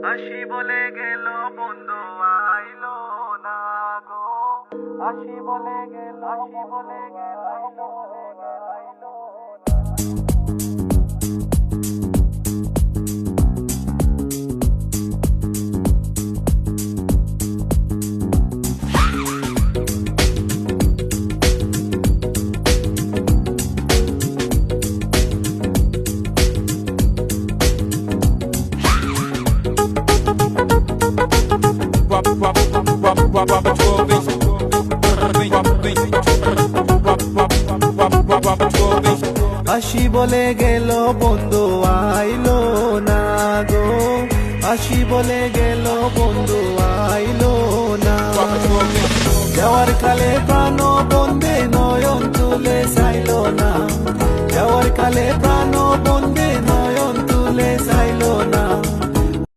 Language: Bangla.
আসি বলে গেল বন্ধু আইলো না গো, আসি বলে গেল, আসি বলে গেল, আইলো আইলো আসি বলে গেল বন্ধু আইলো না গো, আসি বলে গেল বন্ধু আইলো না। যাওয়ার কালে প্রাণ বন্ধে নয়ন তুলে চাইলো না, যাওয়ার কালে প্রাণ